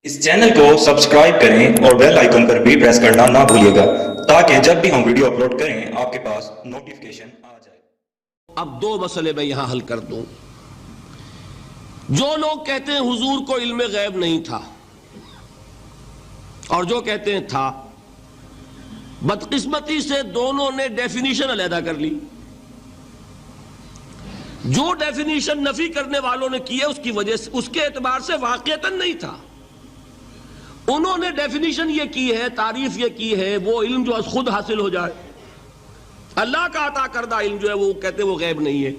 اس channel کو subscribe کریں اور بیل آئیکن پر بھی پریس کرنا نہ بھولیے گا تاکہ جب بھی ہم ویڈیو اپلوڈ کریں آپ کے پاس نوٹیفیکیشن آ جائے۔ اب دو مسئلے میں یہاں حل کر دوں۔ جو لوگ کہتے ہیں حضور کو علم غیب نہیں تھا اور جو کہتے ہیں تھا، بدقسمتی سے دونوں نے ڈیفینیشن علیحدہ کر لی۔ جو ڈیفینیشن نفی کرنے والوں نے کی ہے اس کی وجہ سے، اس کے اعتبار سے واقعتاً نہیں تھا۔ انہوں نے ڈیفینیشن یہ کی ہے، تعریف یہ کی ہے، وہ علم جو خود حاصل ہو جائے، اللہ کا عطا کردہ علم جو ہے وہ کہتے ہیں وہ غیب نہیں ہے۔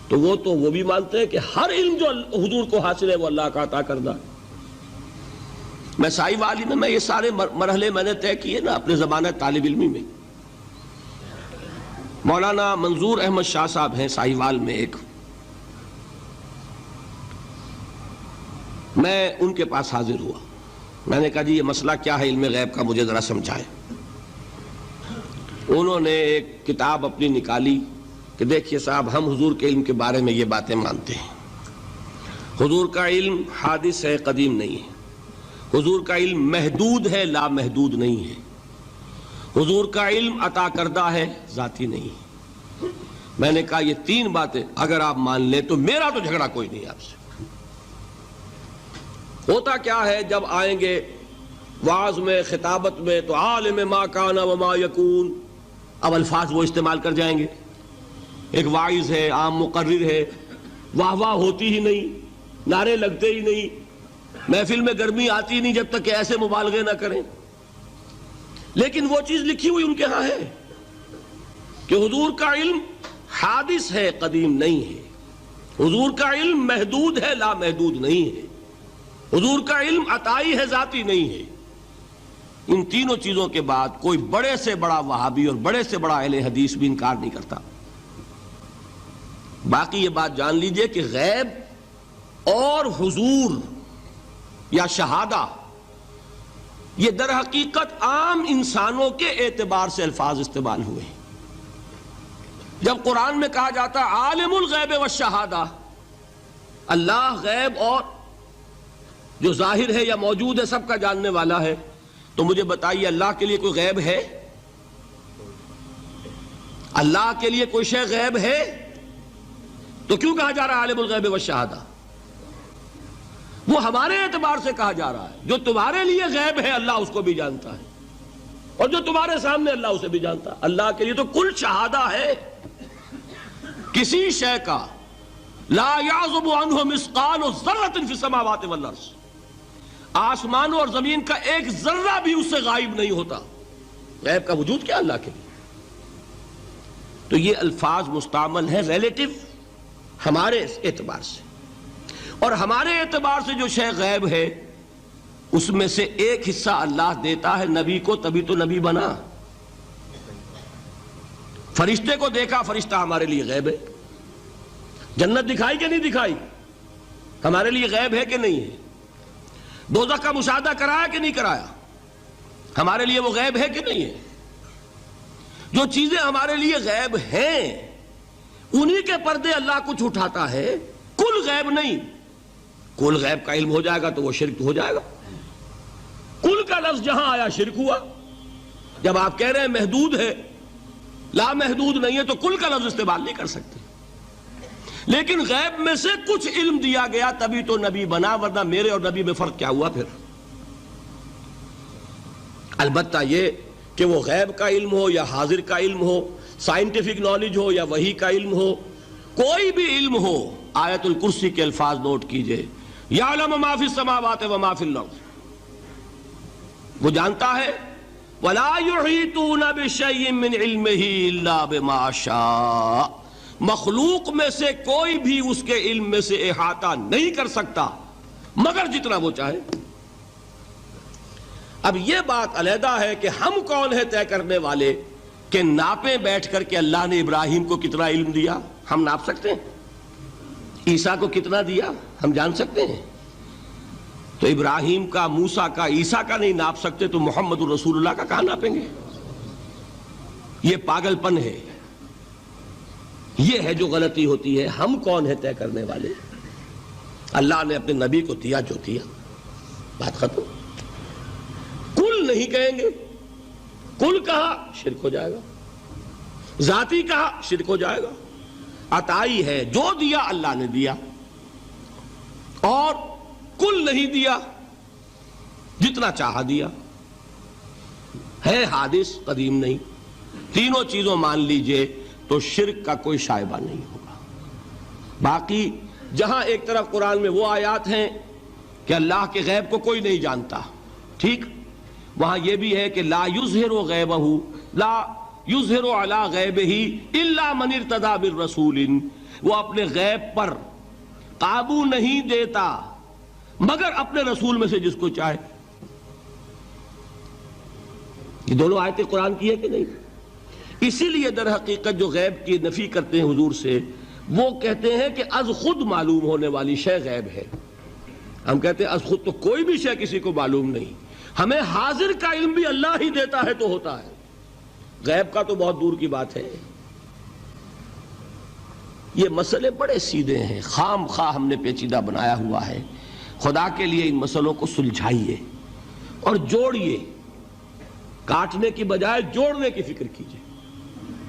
تو وہ بھی مانتے ہیں کہ ہر علم جو حضور کو حاصل ہے وہ اللہ کا عطا کردہ ہے۔ میں سائی والی میں یہ سارے مرحلے میں نے طے کیے نا اپنے زمانہ طالب علمی میں۔ مولانا منظور احمد شاہ صاحب ہیں سائی وال میں ایک، میں ان کے پاس حاضر ہوا۔ میں نے کہا جی یہ مسئلہ کیا ہے علم غیب کا، مجھے ذرا سمجھائیں۔ انہوں نے ایک کتاب اپنی نکالی کہ دیکھیے صاحب، ہم حضور کے علم کے بارے میں یہ باتیں مانتے ہیں۔ حضور کا علم حادث ہے، قدیم نہیں ہے۔ حضور کا علم محدود ہے، لا محدود نہیں ہے۔ حضور کا علم عطا کردہ ہے، ذاتی نہیں ہے۔ میں نے کہا یہ تین باتیں اگر آپ مان لیں تو میرا تو جھگڑا کوئی نہیں آپ سے۔ ہوتا کیا ہے جب آئیں گے وعظ میں، خطابت میں، تو عالم ما کان وما یکون، اب الفاظ وہ استعمال کر جائیں گے۔ ایک واعظ ہے، عام مقرر ہے، واہ واہ ہوتی ہی نہیں، نعرے لگتے ہی نہیں، محفل میں گرمی آتی ہی نہیں جب تک کہ ایسے مبالغے نہ کریں۔ لیکن وہ چیز لکھی ہوئی ان کے ہاں ہے کہ حضور کا علم حادث ہے، قدیم نہیں ہے۔ حضور کا علم محدود ہے، لا محدود نہیں ہے۔ حضور کا علم عطائی ہے، ذاتی نہیں ہے۔ ان تینوں چیزوں کے بعد کوئی بڑے سے بڑا وہابی اور بڑے سے بڑا اہل حدیث بھی انکار نہیں کرتا۔ باقی یہ بات جان لیجئے کہ غیب اور حضور یا شہادہ یہ در حقیقت عام انسانوں کے اعتبار سے الفاظ استعمال ہوئے ہیں۔ جب قرآن میں کہا جاتا ہے عالم الغیب والشہادہ، اللہ غیب اور جو ظاہر ہے یا موجود ہے سب کا جاننے والا ہے، تو مجھے بتائیے اللہ کے لیے کوئی غیب ہے؟ اللہ کے لیے کوئی شے غیب ہے؟ تو کیوں کہا جا رہا ہے عالم الغیب والشہادہ؟ وہ ہمارے اعتبار سے کہا جا رہا ہے، جو تمہارے لیے غیب ہے اللہ اس کو بھی جانتا ہے، اور جو تمہارے سامنے اللہ اسے بھی جانتا ہے۔ اللہ کے لیے تو کل شہادہ ہے، کسی شے کا لا یعزب عنہ مثقال ذرۃ فی السماوات والارض، آسمانوں اور زمین کا ایک ذرہ بھی اس سے غائب نہیں ہوتا۔ غیب کا وجود کیا اللہ کے لیے؟ تو یہ الفاظ مستعمل ہیں ریلیٹو ہمارے اعتبار سے، اور ہمارے اعتبار سے جو شے غیب ہے اس میں سے ایک حصہ اللہ دیتا ہے نبی کو، تبھی تو نبی بنا۔ فرشتے کو دیکھا، فرشتہ ہمارے لیے غیب ہے۔ جنت دکھائی کہ نہیں دکھائی، ہمارے لیے غیب ہے کہ نہیں ہے۔ دوزخ کا مشاہدہ کرایا کہ نہیں کرایا، ہمارے لیے وہ غیب ہے کہ نہیں ہے۔ جو چیزیں ہمارے لیے غیب ہیں انہی کے پردے اللہ کچھ اٹھاتا ہے، کل غیب نہیں۔ کل غیب کا علم ہو جائے گا تو وہ شرک ہو جائے گا۔ کل کا لفظ جہاں آیا شرک ہوا۔ جب آپ کہہ رہے ہیں محدود ہے، لا محدود نہیں ہے، تو کل کا لفظ استعمال نہیں کر سکتے۔ لیکن غیب میں سے کچھ علم دیا گیا تبھی تو نبی بنا، ورنہ میرے اور نبی میں فرق کیا ہوا پھر؟ البتہ یہ کہ وہ غیب کا علم ہو یا حاضر کا علم ہو، سائنٹیفک نالج ہو یا وحی کا علم ہو، کوئی بھی علم ہو، آیت الکرسی کے الفاظ نوٹ کیجئے، یعلم ما فی السماوات وما فی الارض، وہ جانتا ہے، ولا یحیطون بشیء من علمہ الا بما شاء، مخلوق میں سے کوئی بھی اس کے علم میں سے احاطہ نہیں کر سکتا مگر جتنا وہ چاہے۔ اب یہ بات علیحدہ ہے کہ ہم کون ہے طے کرنے والے کہ ناپیں بیٹھ کر کہ اللہ نے ابراہیم کو کتنا علم دیا، ہم ناپ سکتے ہیں؟ عیسیٰ کو کتنا دیا ہم جان سکتے ہیں؟ تو ابراہیم کا، موسیٰ کا، عیسیٰ کا نہیں ناپ سکتے تو محمد رسول اللہ کا کہاں ناپیں گے؟ یہ پاگل پن ہے، یہ ہے جو غلطی ہوتی ہے۔ ہم کون ہے طے کرنے والے؟ اللہ نے اپنے نبی کو دیا جو دیا، بات ختم۔ کل نہیں کہیں گے، کل کہا شرک ہو جائے گا، ذاتی کہا شرک ہو جائے گا۔ عطائی ہے، جو دیا اللہ نے دیا، اور کل نہیں دیا، جتنا چاہا دیا، ہے حادث قدیم نہیں، تینوں چیزوں مان لیجئے تو شرک کا کوئی شائبہ نہیں ہوگا۔ باقی جہاں ایک طرف قرآن میں وہ آیات ہیں کہ اللہ کے غیب کو کوئی نہیں جانتا، ٹھیک، وہاں یہ بھی ہے کہ لا یظہر غیبہ، لا یظہر علی غیبہ الا من ارتضی بالرسول، وہ اپنے غیب پر قابو نہیں دیتا مگر اپنے رسول میں سے جس کو چاہے۔ یہ دونوں آیتیں قرآن کی ہے کہ نہیں؟ اسی لیے در حقیقت جو غیب کی نفی کرتے ہیں حضور سے، وہ کہتے ہیں کہ از خود معلوم ہونے والی شے غیب ہے۔ ہم کہتے ہیں از خود تو کوئی بھی شے کسی کو معلوم نہیں، ہمیں حاضر کا علم بھی اللہ ہی دیتا ہے تو ہوتا ہے، غیب کا تو بہت دور کی بات ہے۔ یہ مسئلے بڑے سیدھے ہیں، خام خواہ ہم نے پیچیدہ بنایا ہوا ہے۔ خدا کے لیے ان مسئلوں کو سلجھائیے اور جوڑیے، کاٹنے کی بجائے جوڑنے کی فکر کیجیے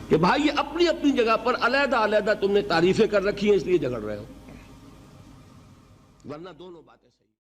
کہ بھائی یہ اپنی اپنی جگہ پر علیحدہ علیحدہ تم نے تعریفیں کر رکھی ہیں اس لیے جھگڑ رہے ہو، ورنہ دونوں باتیں